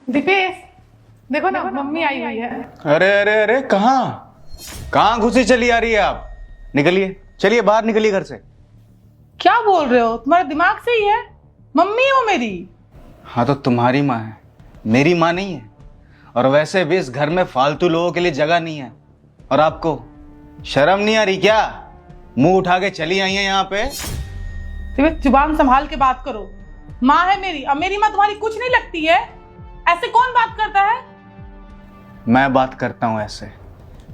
दीपेश, देखो ना मम्मी आई हुई है। अरे अरे अरे, कहाँ घुसी चली आ रही है आप? निकलिए, चलिए बाहर निकलिए घर से। क्या बोल रहे हो? तुम्हारा दिमाग सही है? मम्मी हो मेरी। हाँ तो तुम्हारी माँ है, मेरी माँ नहीं है। और वैसे भी इस घर में फालतू लोगों के लिए जगह नहीं है। और आपको शर्म नहीं आ रही क्या? मुंह उठा के चली आई है यहाँ पे। दीपेश, जुबान संभाल के बात करो। माँ है मेरी, अब मेरी माँ तुम्हारी कुछ नहीं लगती है? ऐसे कौन बात करता है? मैं बात करता हूँ ऐसे।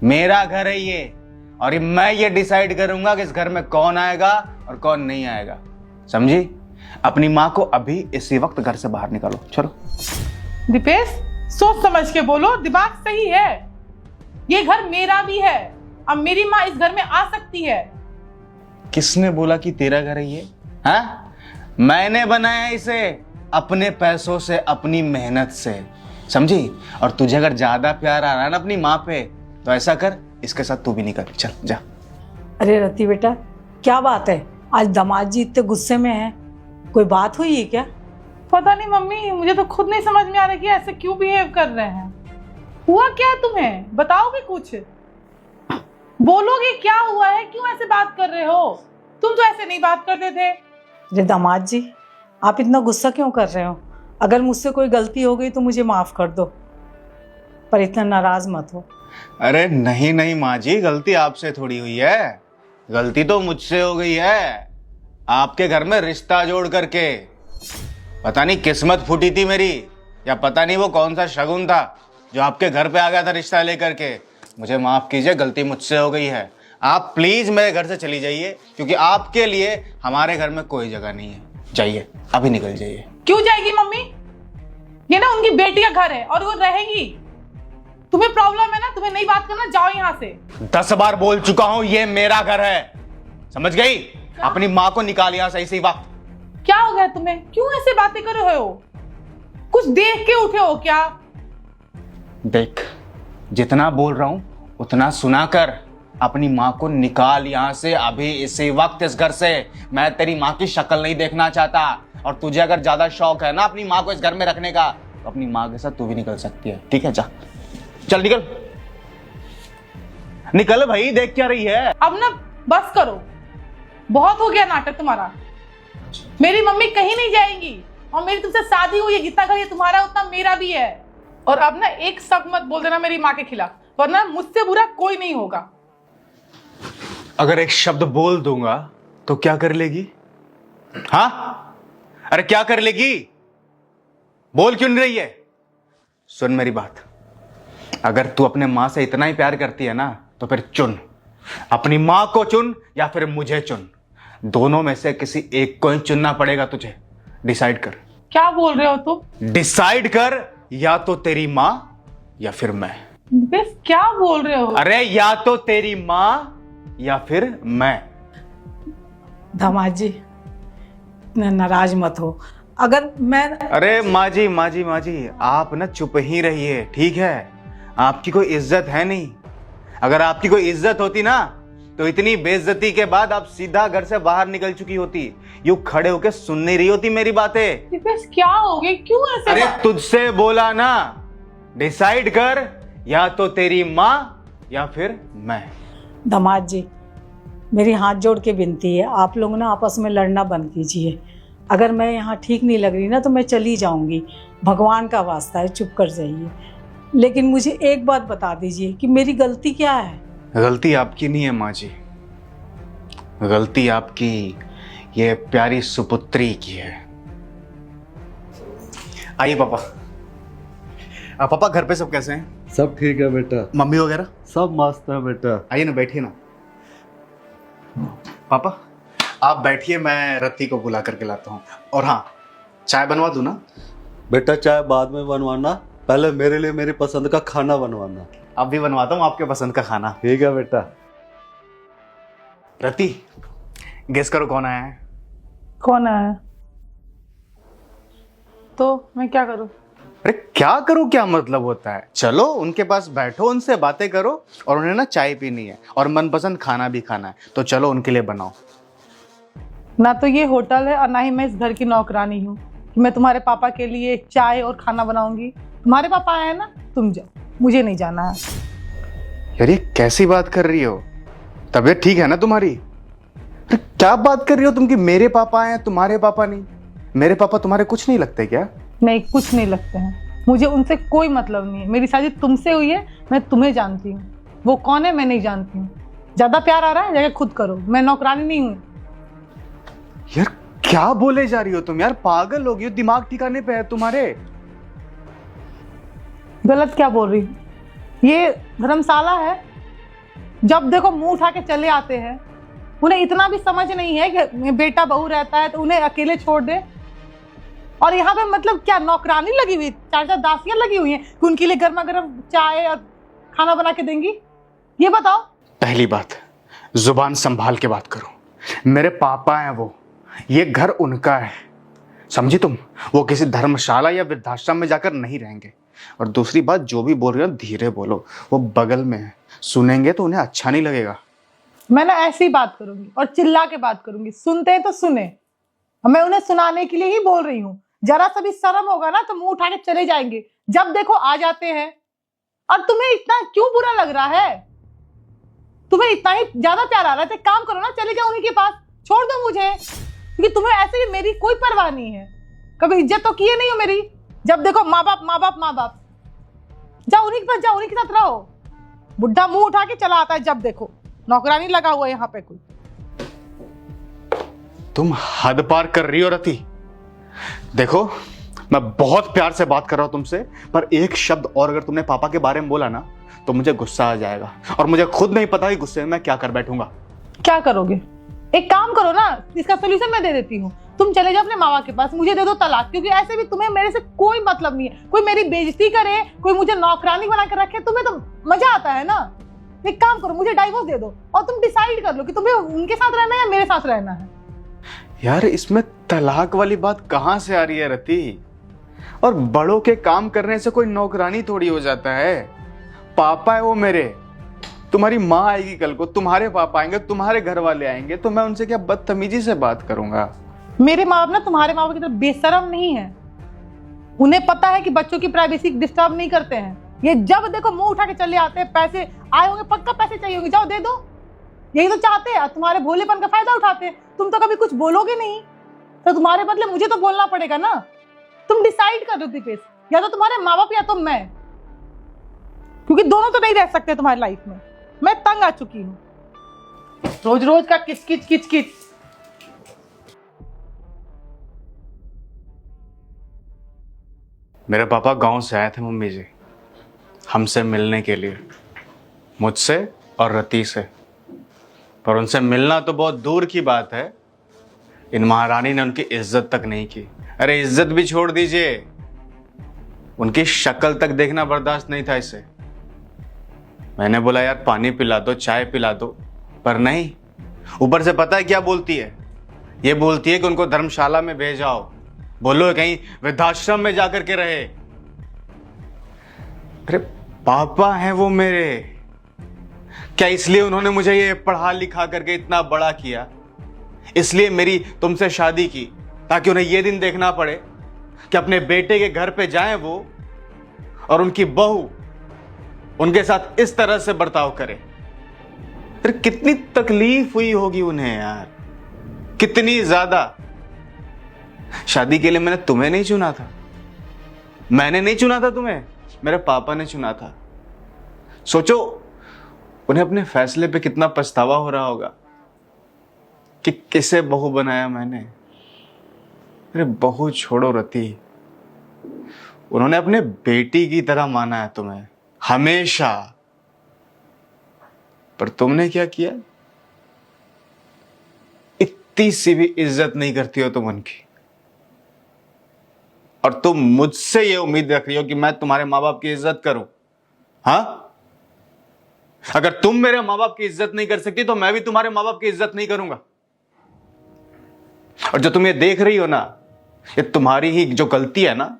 मेरा घर है ये, और मैं ये डिसाइड करूंगा कि इस घर में कौन आएगा और कौन नहीं आएगा। समझी? अपनी माँ को अभी इसी वक्त घर से बाहर निकालो, चलो। दीपेश, सोच समझ के बोलो, दिमाग सही है। ये घर मेरा भी है, अब मेरी माँ इस घर में आ सकती है। किसने बोला कि तेरा घर है ये? हाँ? मैंने बनाया इसे अपने पैसों से, अपनी मेहनत से, समझी? और तुझे अगर ज्यादा प्यार आ रहा है ना अपनी माँ पे, तो ऐसा कर, इसके साथ तू भी निकल, चल जा। अरे रति बेटा, क्या बात है? आज दामाद जी इतने गुस्से में हैं। कोई बात हुई है क्या? पता नहीं मम्मी, मुझे तो खुद नहीं समझ में आ रहा कि ऐसे क्यों बिहेव कर रहे हैं। हुआ क्या है तुम्हें? बताओगे कुछ? बोलोगे क्या हुआ है? क्यों ऐसे बात कर रहे हो? तुम तो ऐसे नहीं बात करते थे। अरे दामाद जी, आप इतना गुस्सा क्यों कर रहे हो? अगर मुझसे कोई गलती हो गई तो मुझे माफ कर दो, पर इतना नाराज मत हो। अरे नहीं नहीं माँ जी, गलती आपसे थोड़ी हुई है, गलती तो मुझसे हो गई है। आपके घर में रिश्ता जोड़ करके पता नहीं किस्मत फूटी थी मेरी, या पता नहीं वो कौन सा शगुन था जो आपके घर पे आ गया था रिश्ता लेकर के। मुझे माफ कीजिए, गलती मुझसे हो गई है। आप प्लीज मेरे घर से चली जाइए, क्योंकि आपके लिए हमारे घर में कोई जगह नहीं है। जाइए, अभी निकल जाइए। क्यों जाएगी मम्मी? ये ना उनकी बेटी का घर है और वो रहेगी। तुम्हें प्रॉब्लम है ना, तुम्हें नहीं बात करना, जाओ यहाँ से। 10 बार बोल चुका हूं, ये मेरा घर है, समझ गई? अपनी माँ को निकाल यहाँ सही सही वक्त। क्या हो गया तुम्हें? क्यों ऐसे बातें कर रहे हो? कुछ देख के उठे हो क्या? देख, जितना बोल रहा हूं उतना सुना कर। अपनी माँ को निकाल यहाँ से अभी इसी वक्त इस घर से। मैं तेरी माँ की शक्ल नहीं देखना चाहता। और तुझे अगर ज्यादा शौक है ना अपनी माँ को इस घर में रखने का, तो अपनी माँ के साथ तू भी निकल सकती है, ठीक है? जा, चल निकल निकल भाई, देख क्या रही है? अब ना बस करो, बहुत हो गया नाटक तुम्हारा। मेरी मम्मी कहीं नहीं जाएंगी, और मेरी तुमसे शादी हुई है, जितना घर ये तुम्हारा उतना मेरा भी है। और अब ना एक शब्द मत बोल देना मेरी माँ के खिलाफ, वरना मुझसे बुरा कोई नहीं होगा। अगर एक शब्द बोल दूंगा तो क्या कर लेगी? हाँ, अरे क्या कर लेगी? बोल क्यों नहीं रही है? सुन मेरी बात, अगर तू अपने माँ से इतना ही प्यार करती है ना, तो फिर चुन, अपनी माँ को चुन या फिर मुझे चुन। दोनों में से किसी एक को ही चुनना पड़ेगा तुझे। डिसाइड कर। क्या बोल रहे हो तुम? डिसाइड कर, या तो तेरी माँ या फिर मैं। बस क्या बोल रहे हो? अरे या तो तेरी माँ या फिर मैं। दामाद जी, इतना नाराज मत हो। अगर मैं अरे माँ जी माँ जी माँ जी, आप ना चुप ही रहिए, ठीक है? आपकी कोई इज्जत है नहीं। अगर आपकी कोई इज्जत होती ना, तो इतनी बेइज्जती के बाद आप सीधा घर से बाहर निकल चुकी होती। यूं खड़े होके सुन नहीं रही होती मेरी बातें। दीपेश, क्या हो गया? क्यों ऐसे अरे तुझसे बोला ना, डिसाइड कर, या तो तेरी माँ या फिर मैं। दामाद जी, मेरी हाथ जोड़ के विनती है, आप लोग ना आपस में लड़ना बंद कीजिए। अगर मैं यहाँ ठीक नहीं लग रही ना, तो मैं चली जाऊंगी। भगवान का वास्ता है, चुप कर जाइए। लेकिन मुझे एक बात बता दीजिए कि मेरी गलती क्या है? गलती आपकी नहीं है माँ जी, गलती आपकी ये प्यारी सुपुत्री की है। आइए पापा। पापा, घर पे सब कैसे हैं? सब ठीक है बेटा, मम्मी वगैरह सब मस्त है बेटा। आइए ना, बैठिए ना। पापा आप बैठिए, मैं रत्ती को बुला करके लाता हूँ। और हाँ, चाय बनवा दूँ ना? बेटा चाय बाद में बनवाना, पहले मेरे लिए मेरी पसंद का खाना बनवाना। अब भी बनवाता हूँ आपके पसंद का खाना। ठीक है बेटा। रत्ती, गेस करो कौन आया है? कौन है? तो मैं क्या करूं? अरे क्या करूं, क्या मतलब होता है? चलो उनके पास बैठो, उनसे बातें करो, और उन्हें ना चाय पीनी है और मनपसंद खाना भी खाना है, तो चलो उनके लिए बनाओ। ना तो ये होटल है और ना ही मैं इस घर की नौकरानी हूँ कि मैं तुम्हारे पापा के लिए चाय और खाना बनाऊंगी। तुम्हारे पापा आए हैं ना, तुम जाओ, मुझे नहीं जाना है। यार ये कैसी बात कर रही हो? तबीयत ठीक है ना तुम्हारी? अरे क्या बात कर रही हो तुम कि मेरे पापा आए हैं तुम्हारे पापा नहीं? मेरे पापा तुम्हारे कुछ नहीं लगते क्या? नहीं, कुछ नहीं लगते हैं। मुझे उनसे कोई मतलब नहीं है। मेरी शादी तुमसे हुई है, मैं तुम्हें जानती हूँ। वो कौन है मैं नहीं जानती हूँ। ज्यादा प्यार आ रहा है, जगह खुद करो। मैं नौकरानी नहीं हूँ। यार क्या बोले जा रही हो तुम? यार पागल हो गई हो? दिमाग ठिकाने पे है तुम्हारे? गलत क्या बोल रही हूँ? ये धर्मशाला है, जब देखो मुंह उठा के चले आते हैं। उन्हें इतना भी समझ नहीं है कि बेटा बहू रहता है तो उन्हें अकेले छोड़ दे। और यहाँ पे मतलब क्या नौकरानी लगी हुई, 4-4 दासियां लगी हुई हैं कि उनके लिए गर्मा गर्म चाय और खाना बना के देंगी? ये बताओ। पहली बात, जुबान संभाल के बात करो। मेरे पापा हैं वो, ये घर उनका है, समझी तुम? वो किसी धर्मशाला या वृद्धाश्रम में जाकर नहीं रहेंगे। और दूसरी बात, जो भी बोल रही हो धीरे बोलो, वो बगल में है, सुनेंगे तो उन्हें अच्छा नहीं लगेगा। मैं ना ऐसी ही बात करूंगी और चिल्ला के बात करूंगी। सुनते हैं तो सुने, मैं उन्हें सुनाने के लिए ही बोल रही हूँ। जरा सा भी शर्म होगा ना तो मुंह उठा के चले जाएंगे, जब देखो आ जाते हैं। और तुम्हें इतना क्यों बुरा लग रहा है? तुम्हें इतना ही ज्यादा प्यार आ रहा है तो एक काम करो ना, चले जाओ उन्हीं के पास, छोड़ दो मुझे। क्योंकि तुम्हें ऐसे भी मेरी कोई परवाह नहीं है। कभी इज्जत तो किए नहीं हो मेरी। जब देखो माँ बाप माँ बाप माँ बाप। जाओ उन्हीं के पास, जाओ उन्हीं के साथ रहो। बुढ़ा मुंह उठा के चला आता है जब देखो। नौकरानी लगा हुआ है यहाँ पे कोई। तुम हद पार कर रही हो रति। देखो मैं बहुत प्यार से बात कर रहा हूं तुमसे, पर एक शब्द और अगर तुमने पापा के बारे में बोला ना तो मुझे गुस्सा आ जाएगा, और मुझे खुद नहीं पता कि गुस्से में मैं क्या कर बैठूंगा। क्या करोगे? एक काम करो ना, इसका सोल्यूशन मैं दे देती हूँ। तुम चले जाओ अपने मामा के पास, मुझे दे दो तलाक। क्योंकि ऐसे भी तुम्हें मेरे से कोई मतलब नहीं है। कोई मेरी बेइज्जती करे, कोई मुझे नौकरानी बना कर रखे, तुम्हें तो मजा आता है ना। एक काम करो, मुझे डाइवोर्स दे दो और तुम डिसाइड कर लो कि तुम्हें उनके साथ रहना है या मेरे साथ रहना है। यार इसमें तलाक वाली बात कहां से आ रही है रति? और बड़ों के काम करने से कोई नौकरानी थोड़ी हो जाता है। पापा है वो मेरे। तुम्हारी माँ आएगी कल को, तुम्हारे पापा आएंगे, तुम्हारे घर वाले आएंगे, तो मैं उनसे क्या बदतमीजी से बात करूंगा? मेरे माँ बाप ना तुम्हारे माँ बाप की तरह बेशरम नहीं है। उन्हें पता है कि बच्चों की प्राइवेसी डिस्टर्ब नहीं करते हैं। ये जब देखो मुंह उठा के चले आते हैं। पैसे आए होंगे, पक्का पैसे चाहिए होंगे, जाओ दे दो। यही तो चाहते हैं, तुम्हारे भोलेपन का फायदा उठाते हैं। तुम तो कभी कुछ बोलोगे नहीं, तो तुम्हारे बदले मुझे तो बोलना पड़ेगा ना। तुम डिसाइड कर दो दीपेश, या तो तुम्हारे माँ बाप या तो मैं, क्योंकि दोनों तो नहीं रह सकते तुम्हारी लाइफ में। मैं तंग आ चुकी हूँ रोज रोज का किचकिच किचकिच। मेरे पापा गांव से आए थे मम्मी जी, हमसे मिलने के लिए, मुझसे और रति से। पर उनसे मिलना तो बहुत दूर की बात है, इन महारानी ने उनकी इज्जत तक नहीं की। अरे इज्जत भी छोड़ दीजिए, उनकी शक्ल तक देखना बर्दाश्त नहीं था इसे। मैंने बोला यार पानी पिला दो, चाय पिला दो, पर नहीं। ऊपर से पता है क्या बोलती है? ये बोलती है कि उनको धर्मशाला में भेजाओ, बोलो कहीं वृद्धाश्रम में जाकर के रहे। अरे पापा हैं वो मेरे, क्या इसलिए उन्होंने मुझे ये पढ़ा लिखा करके इतना बड़ा किया? इसलिए मेरी तुमसे शादी की ताकि उन्हें ये दिन देखना पड़े कि अपने बेटे के घर पे जाएं वो, और उनकी बहू उनके साथ इस तरह से बर्ताव करे। फिर कितनी तकलीफ हुई होगी उन्हें यार, कितनी ज्यादा। शादी के लिए मैंने तुम्हें नहीं चुना था, मैंने नहीं चुना था तुम्हें, मेरे पापा ने चुना था। सोचो उन्हें अपने फैसले पे कितना पछतावा हो रहा होगा कि किसे बहू बनाया मैंने। अरे बहू छोड़ो रति, उन्होंने अपने बेटी की तरह माना है तुम्हें हमेशा। पर तुमने क्या किया? इतनी सी भी इज्जत नहीं करती हो तुम उनकी, और तुम मुझसे ये उम्मीद रख रही हो कि मैं तुम्हारे माँ बाप की इज्जत करूं? हाँ, अगर तुम मेरे माँ बाप की इज्जत नहीं कर सकती तो मैं भी तुम्हारे माँ बाप की इज्जत नहीं करूंगा। और जो तुम ये देख रही हो ना, ये तुम्हारी ही जो गलती है ना,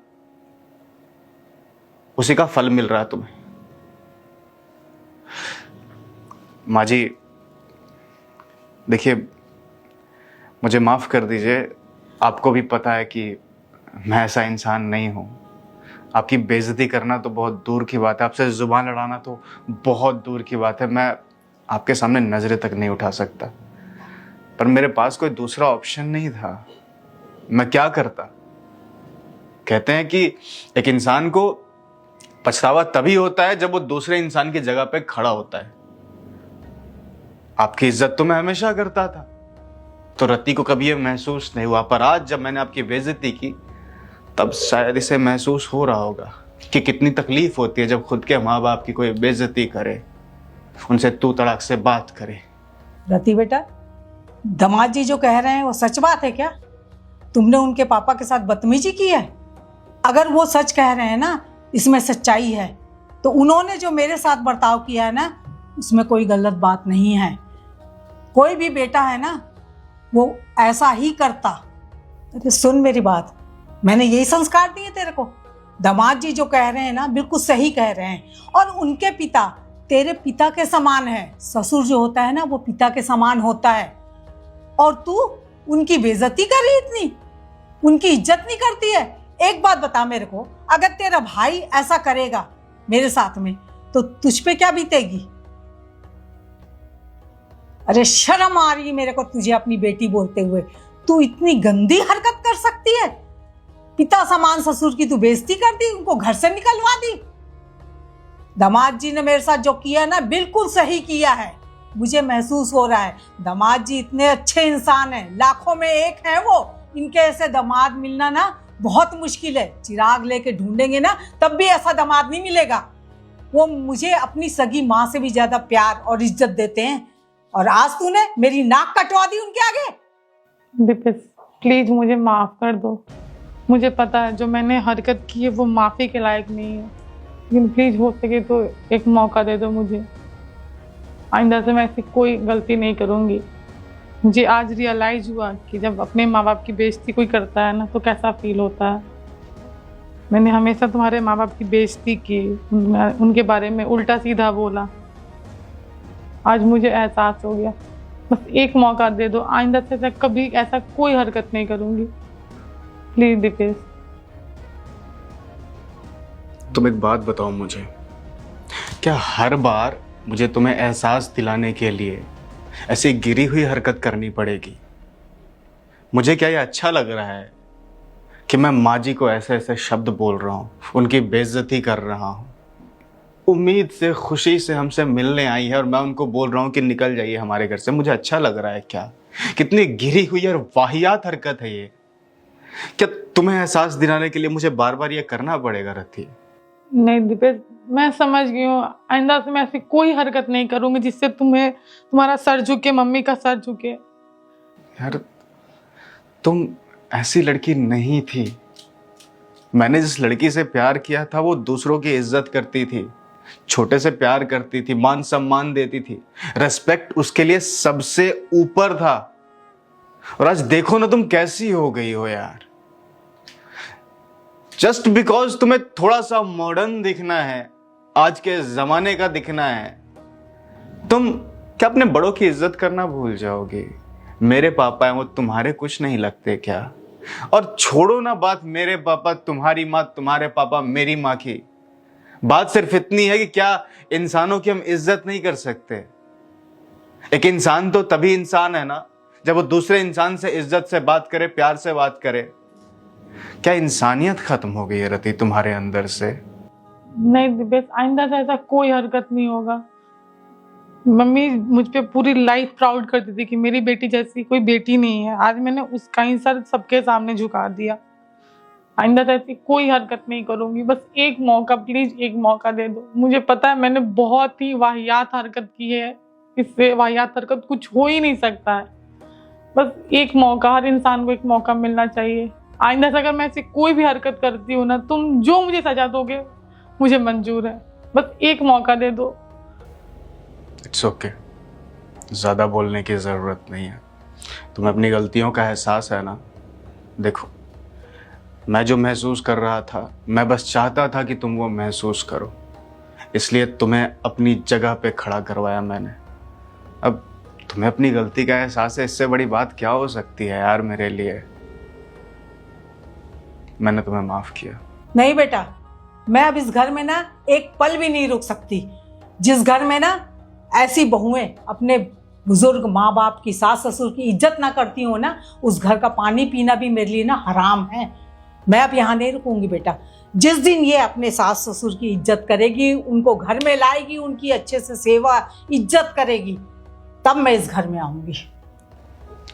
उसी का फल मिल रहा है तुम्हें। माँ जी देखिए, मुझे माफ कर दीजिए। आपको भी पता है कि मैं ऐसा इंसान नहीं हूँ। आपकी बेइज्जती करना तो बहुत दूर की बात है, आपसे जुबान लड़ाना तो बहुत दूर की बात है। मैं आपके सामने नजरें तक नहीं उठा सकता, पर मेरे पास कोई दूसरा ऑप्शन नहीं था। मैं क्या करता? कहते हैं कि एक इंसान को पछतावा तभी होता है जब वो दूसरे इंसान की जगह पे खड़ा होता है। आपकी इज्जत तो मैं हमेशा करता था, तो रति को कभी ये महसूस नहीं हुआ, पर आज जब मैंने आपकी बेइज्जती की तब शायद इसे महसूस हो रहा होगा कि कितनी तकलीफ होती है जब खुद के माँ बाप की कोई बेइज्जती करे, उनसे तू तड़ाक से बात करे। रति बेटा, दामाद जी जो कह रहे हैं वो सच बात है क्या? तुमने उनके पापा के साथ बदतमीजी की है? अगर वो सच कह रहे हैं ना, इसमें सच्चाई है, तो उन्होंने जो मेरे साथ बर्ताव किया है ना, उसमें कोई गलत बात नहीं है। कोई भी बेटा है ना, वो ऐसा ही करता। अरे सुन मेरी बात, मैंने यही संस्कार दिए तेरे को। दामाद जी जो कह रहे हैं ना, बिल्कुल सही कह रहे हैं। और उनके पिता तेरे पिता के समान है। ससुर जो होता है ना, वो पिता के समान होता है। और तू उनकी बेइज्जती कर रही, इतनी उनकी इज्जत नहीं करती है। एक बात बता मेरे को, अगर तेरा भाई ऐसा करेगा मेरे साथ में, तो तुझ पे क्या बीतेगी? अरे शर्म आ रही है मेरे को तुझे अपनी बेटी बोलते हुए। तू इतनी गंदी हरकत कर सकती है? पिता समान ससुर की तू बेइज्जती कर दी, उनको घर से निकलवा दी। दामाद जी ने मेरे साथ जो किया ना, बिल्कुल सही किया है। मुझे महसूस हो रहा है दामाद जी इतने अच्छे इंसान हैं, लाखों में एक हैं वो। इनके ऐसे दामाद मिलना ना बहुत मुश्किल है। चिराग लेके ढूंढेंगे ना, तब भी ऐसा दामाद नहीं मिलेगा। वो मुझे अपनी सगी माँ से भी ज्यादा प्यार और इज्जत देते हैं, और आज तूने मेरी नाक कटवा दी उनके आगे। दीपेश प्लीज मुझे माफ कर दो। मुझे पता है जो मैंने हरकत की है वो माफी के लायक नहीं है, लेकिन प्लीज हो सके तो एक मौका दे दो मुझे। आइंदा से मैं ऐसी कोई गलती नहीं करूँगी। मुझे आज रियलाइज हुआ कि जब अपने माँ बाप की बेइज्जती कोई करता है ना, तो कैसा फील होता है। मैंने हमेशा तुम्हारे माँ बाप की बेइज्जती की, उनके बारे में उल्टा सीधा बोला। आज मुझे एहसास हो गया। बस एक मौका दे दो, आइंदा से कभी ऐसा कोई हरकत नहीं करूँगी। प्लीज दीपेश। तुम एक बात बताओ मुझे, क्या हर बार मुझे तुम्हें एहसास दिलाने के लिए ऐसी गिरी हुई हरकत करनी पड़ेगी? मुझे क्या ये अच्छा लग रहा है कि मैं माँ जी को ऐसे ऐसे शब्द बोल रहा हूँ, उनकी बेइज्जती कर रहा हूँ? उम्मीद से, खुशी से हमसे मिलने आई है और मैं उनको बोल रहा हूँ कि निकल जाइए हमारे घर से। मुझे अच्छा लग रहा है क्या? कितनी गिरी हुई और वाहियात हरकत है ये। क्या तुम्हें एहसास दिलाने के लिए मुझे बार बार ये करना पड़ेगा रथी? नहीं दीपेश, मैं समझ गई हूँ। आइंदा से मैं ऐसी कोई हरकत नहीं करूंगी जिससे तुम्हारा सर झुके, मम्मी का सर झुके। यार तुम ऐसी लड़की नहीं थी। मैंने जिस लड़की से प्यार किया था वो दूसरों की इज्जत करती थी, छोटे से प्यार करती थी, मान सम्मान देती थी, रेस्पेक्ट उसके लिए सबसे ऊपर था। और आज देखो ना तुम कैसी हो गई हो यार। जस्ट बिकॉज तुम्हें थोड़ा सा मॉडर्न दिखना है, आज के जमाने का दिखना है, तुम क्या अपने बड़ों की इज्जत करना भूल जाओगे? मेरे पापा हैं, वो तुम्हारे कुछ नहीं लगते क्या? और छोड़ो ना बात मेरे पापा, तुम्हारी माँ, तुम्हारे पापा, मेरी माँ की। बात सिर्फ इतनी है कि क्या इंसानों की हम इज्जत नहीं कर सकते? एक इंसान तो तभी इंसान है ना जब वो दूसरे इंसान से इज्जत से बात करे, प्यार से बात करे। क्या इंसानियत खत्म हो गई है रति तुम्हारे अंदर से? नहीं दीपेश, आइंदा से ऐसा कोई हरकत नहीं होगा। मम्मी मुझ पे पूरी लाइफ प्राउड करती थी कि मेरी बेटी जैसी कोई बेटी नहीं है। आज मैंने उसका ही सर सबके सामने झुका दिया। आइंदा से ऐसी कोई हरकत नहीं करूंगी। बस एक मौका, प्लीज एक मौका दे दो। मुझे पता है मैंने बहुत ही वाहियात हरकत की है, इससे वाहियात हरकत कुछ हो ही नहीं सकता है। बस एक मौका, हर इंसान को एक मौका मिलना चाहिए। आइंदा से अगर मैं ऐसी कोई भी हरकत करती हूँ ना, तुम जो मुझे सजा दोगे मुझे मंजूर है। बस एक मौका दे दो। इट्स ओके, ज्यादा बोलने की जरूरत नहीं है। तुम्हें अपनी गलतियों का एहसास है ना? देखो, मैं जो महसूस कर रहा था, मैं बस चाहता था कि तुम वो महसूस करो, इसलिए तुम्हें अपनी जगह पे खड़ा करवाया मैंने। अब तुम्हें अपनी गलती का एहसास है, इससे बड़ी बात क्या हो सकती है यार मेरे लिए? मैंने तुम्हें माफ किया। नहीं बेटा, मैं अब इस घर में ना एक पल भी नहीं रुक सकती। जिस घर में ना ऐसी बहुएं अपने बुजुर्ग माँ बाप की, सास ससुर की इज्जत ना करती हो ना, उस घर का पानी पीना भी मेरे लिए ना हराम है। मैं अब यहाँ नहीं रुकूंगी बेटा। जिस दिन ये अपने सास ससुर की इज्जत करेगी, उनको घर में लाएगी, उनकी अच्छे से सेवा इज्जत करेगी, तब मैं इस घर में आऊंगी।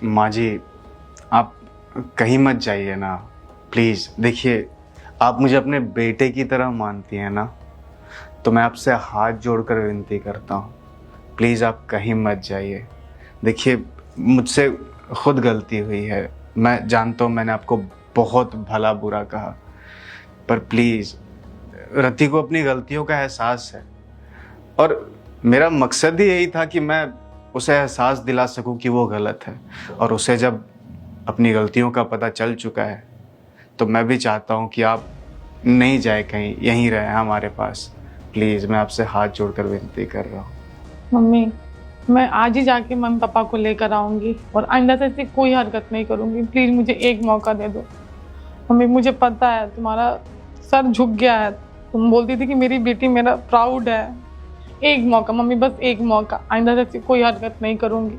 माँ जी, आप कहीं मत जाइए ना प्लीज़। देखिए, आप मुझे अपने बेटे की तरह मानती हैं ना, तो मैं आपसे हाथ जोड़कर विनती करता हूँ, प्लीज़ आप कहीं मत जाइए। देखिए, मुझसे खुद गलती हुई है, मैं जानता हूँ मैंने आपको बहुत भला बुरा कहा, पर प्लीज़, रति को अपनी गलतियों का एहसास है और मेरा मकसद ही यही था कि मैं उसे एहसास दिला सकूं कि वो गलत है। और उसे जब अपनी गलतियों का पता चल चुका है तो मैं भी चाहता हूं कि आप नहीं जाए कहीं, यहीं रहें हमारे पास। प्लीज़, मैं आपसे हाथ जोड़कर विनती कर रहा हूँ। मम्मी, मैं आज ही जाके मम्मी पापा को लेकर आऊँगी और आइंदा से ऐसी कोई हरकत नहीं करूँगी। प्लीज़ मुझे एक मौका दे दो। मम्मी, मुझे पता है तुम्हारा सर झुक गया है, तुम बोलती थी कि मेरी बेटी मेरा प्राउड है। एक मौका मम्मी, बस एक मौका, आइंदा से ऐसी कोई हरकत नहीं करूँगी।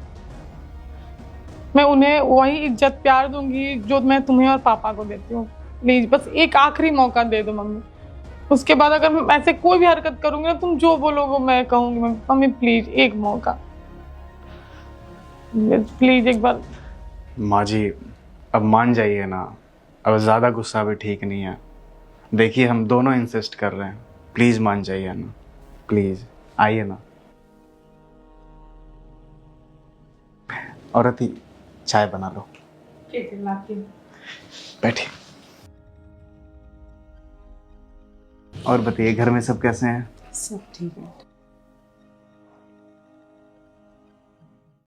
मैं उन्हें वही इज्जत प्यार दूंगी जो मैं तुम्हें और पापा को देती हूँ। प्लीज़ बस एक आखिरी मौका दे दो मम्मी। उसके बाद अगर मैं ऐसे कोई भी हरकत करूँगी ना, तुम जो बोलोगे मैं कहूँगी। मम्मी प्लीज़ एक मौका, प्लीज़ एक बार। माँ जी, अब मान जाइए ना, अब ज़्यादा गुस्सा भी ठीक नहीं है। देखिए, हम दोनों इंसिस्ट कर रहे हैं, प्लीज़ मान जाइए ना, प्लीज़ आइए ना। और रति, चाय बना लो। बैठिए। और बताइए, घर में सब कैसे हैं? सब ठीक है।